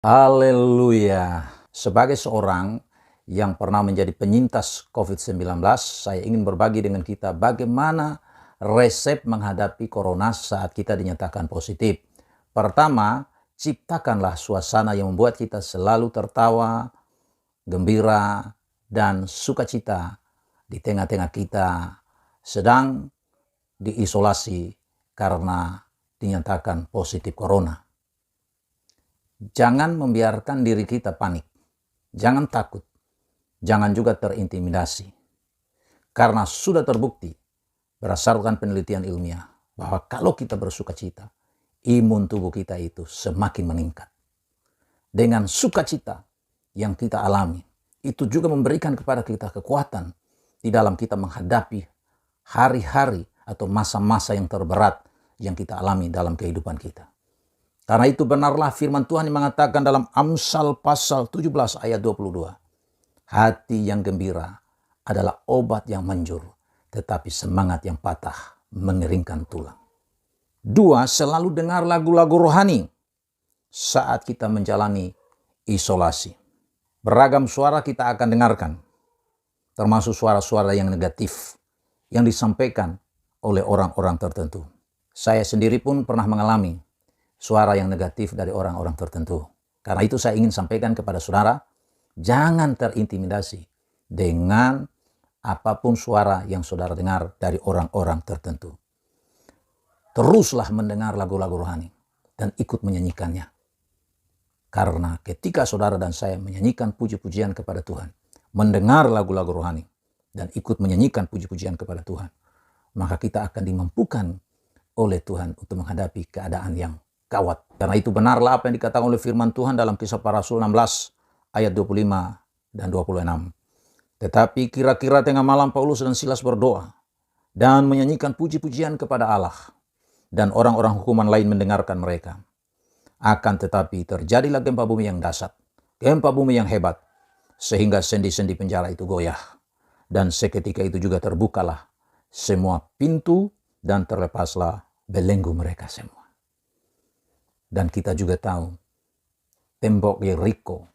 Haleluya. Sebagai seorang yang pernah menjadi penyintas COVID-19, saya ingin berbagi dengan kita bagaimana resep menghadapi corona saat kita dinyatakan positif. Pertama, ciptakanlah suasana yang membuat kita selalu tertawa, gembira, dan sukacita di tengah-tengah kita sedang diisolasi karena dinyatakan positif corona. Jangan membiarkan diri kita panik. Jangan takut. Jangan juga terintimidasi. Karena sudah terbukti berdasarkan penelitian ilmiah bahwa kalau kita bersukacita, imun tubuh kita itu semakin meningkat. Dengan sukacita yang kita alami, itu juga memberikan kepada kita kekuatan di dalam kita menghadapi hari-hari atau masa-masa yang terberat yang kita alami dalam kehidupan kita. Karena itu benarlah firman Tuhan yang mengatakan dalam Amsal pasal 17 ayat 22. Hati yang gembira adalah obat yang manjur, tetapi semangat yang patah mengeringkan tulang. 2. Selalu dengar lagu-lagu rohani saat kita menjalani isolasi. Beragam suara kita akan dengarkan, termasuk suara-suara yang negatif yang disampaikan oleh orang-orang tertentu. Saya sendiri pun pernah mengalami suara yang negatif dari orang-orang tertentu. Karena itu saya ingin sampaikan kepada saudara, jangan terintimidasi dengan apapun suara yang saudara dengar dari orang-orang tertentu. Teruslah mendengar lagu-lagu rohani dan ikut menyanyikannya. Karena ketika saudara dan saya menyanyikan puji-pujian kepada Tuhan, mendengar lagu-lagu rohani dan ikut menyanyikan puji-pujian kepada Tuhan, maka kita akan dimampukan oleh Tuhan untuk menghadapi keadaan yang gawat. Karena itu benarlah apa yang dikatakan oleh firman Tuhan dalam Kisah Para Rasul 16 ayat 25 dan 26. Tetapi kira-kira tengah malam Paulus dan Silas berdoa dan menyanyikan puji-pujian kepada Allah, dan orang-orang hukuman lain mendengarkan mereka. Akan tetapi terjadilah gempa bumi yang dahsyat, gempa bumi yang hebat, sehingga sendi-sendi penjara itu goyah. Dan seketika itu juga terbukalah semua pintu dan terlepaslah belenggu mereka semua. Dan kita juga tahu tembok Yeriko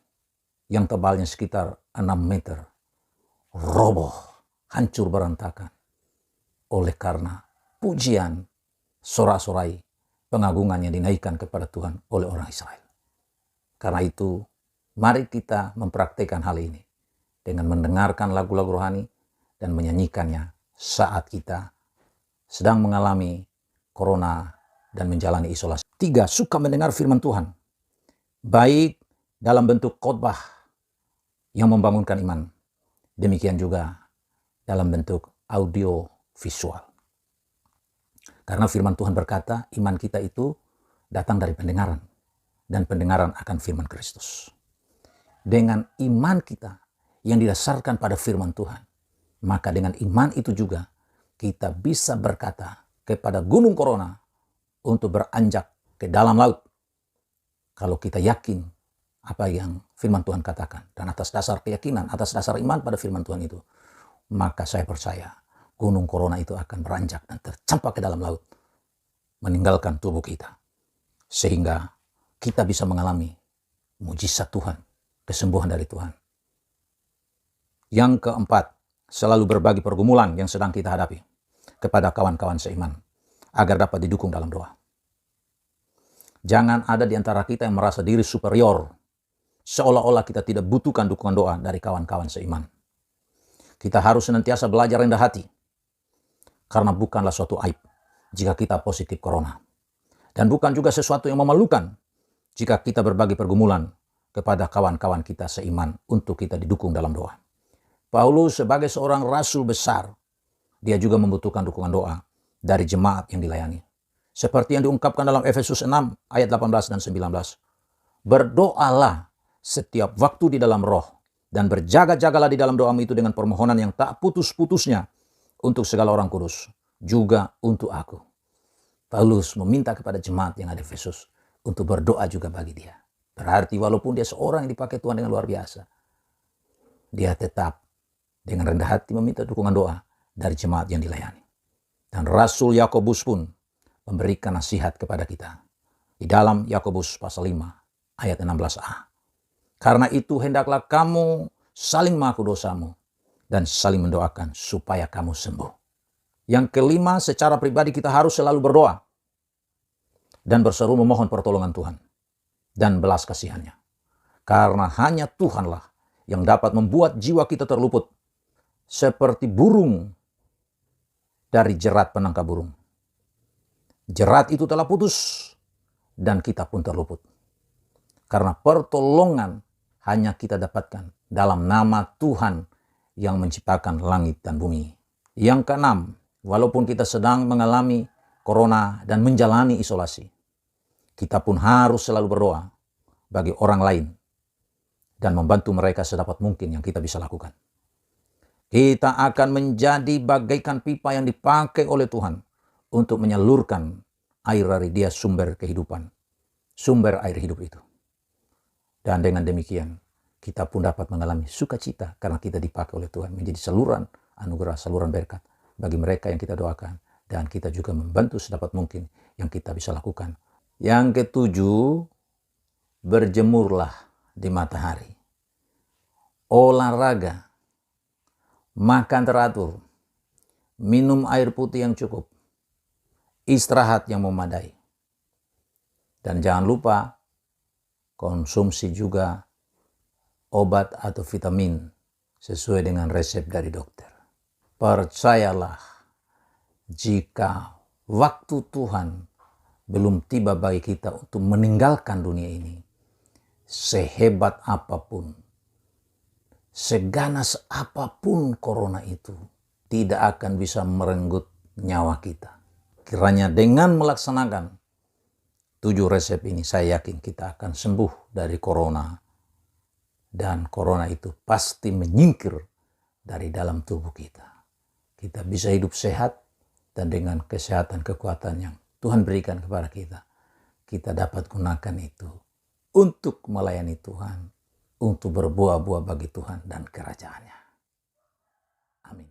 yang tebalnya sekitar 6 meter roboh, hancur berantakan oleh karena pujian, sorak-sorai, pengagungan yang dinaikkan kepada Tuhan oleh orang Israel. Karena itu mari kita mempraktikkan hal ini dengan mendengarkan lagu-lagu rohani dan menyanyikannya saat kita sedang mengalami corona dan menjalani isolasi. 3. Suka mendengar firman Tuhan, baik dalam bentuk khotbah yang membangunkan iman, demikian juga dalam bentuk audio visual. Karena firman Tuhan berkata, iman kita itu datang dari pendengaran, dan pendengaran akan firman Kristus. Dengan iman kita yang didasarkan pada firman Tuhan, maka dengan iman itu juga kita bisa berkata kepada gunung corona untuk beranjak ke dalam laut. Kalau kita yakin apa yang firman Tuhan katakan, dan atas dasar keyakinan, atas dasar iman pada firman Tuhan itu, maka saya percaya gunung corona itu akan beranjak dan tercampak ke dalam laut, meninggalkan tubuh kita, sehingga kita bisa mengalami mujizat Tuhan, kesembuhan dari Tuhan. Yang keempat, selalu berbagi pergumulan yang sedang kita hadapi kepada kawan-kawan seiman, agar dapat didukung dalam doa. Jangan ada di antara kita yang merasa diri superior, seolah-olah kita tidak butuhkan dukungan doa dari kawan-kawan seiman. Kita harus senantiasa belajar rendah hati, karena bukanlah suatu aib jika kita positif corona. Dan bukan juga sesuatu yang memalukan jika kita berbagi pergumulan kepada kawan-kawan kita seiman untuk kita didukung dalam doa. Paulus sebagai seorang rasul besar, dia juga membutuhkan dukungan doa dari jemaat yang dilayani. Seperti yang diungkapkan dalam Efesus 6 ayat 18 dan 19. Berdoalah setiap waktu di dalam roh, dan berjaga-jagalah di dalam doamu itu dengan permohonan yang tak putus-putusnya untuk segala orang kudus, juga untuk aku. Paulus meminta kepada jemaat yang ada di Efesus untuk berdoa juga bagi dia. Berarti walaupun dia seorang yang dipakai Tuhan dengan luar biasa, dia tetap dengan rendah hati meminta dukungan doa dari jemaat yang dilayani. Dan Rasul Yakobus pun memberikan nasihat kepada kita. Di dalam Yakobus pasal 5 ayat 16a. Karena itu hendaklah kamu saling mengaku dosamu dan saling mendoakan supaya kamu sembuh. Yang kelima, secara pribadi kita harus selalu berdoa dan berseru memohon pertolongan Tuhan dan belas kasihannya. Karena hanya Tuhanlah yang dapat membuat jiwa kita terluput seperti burung dari jerat penangkap burung. Jerat itu telah putus dan kita pun terluput. Karena pertolongan hanya kita dapatkan dalam nama Tuhan yang menciptakan langit dan bumi. Yang keenam, walaupun kita sedang mengalami corona dan menjalani isolasi, kita pun harus selalu berdoa bagi orang lain dan membantu mereka sedapat mungkin yang kita bisa lakukan. Kita akan menjadi bagaikan pipa yang dipakai oleh Tuhan untuk menyalurkan air dari Dia, sumber kehidupan, sumber air hidup itu. Dan dengan demikian, kita pun dapat mengalami sukacita karena kita dipakai oleh Tuhan menjadi saluran anugerah, saluran berkat bagi mereka yang kita doakan. Dan kita juga membantu sedapat mungkin yang kita bisa lakukan. Yang ketujuh, berjemurlah di matahari. Olahraga, makan teratur, minum air putih yang cukup, istirahat yang memadai. Dan jangan lupa, konsumsi juga obat atau vitamin sesuai dengan resep dari dokter. Percayalah, jika waktu Tuhan belum tiba bagi kita untuk meninggalkan dunia ini, sehebat apapun, seganas apapun corona itu, tidak akan bisa merenggut nyawa kita. Kiranya dengan melaksanakan 7 resep ini, saya yakin kita akan sembuh dari corona. Dan corona itu pasti menyingkir dari dalam tubuh kita. Kita bisa hidup sehat dan dengan kesehatan, kekuatan yang Tuhan berikan kepada kita, kita dapat gunakan itu untuk melayani Tuhan, untuk berbuah-buah bagi Tuhan dan kerajaannya. Amin.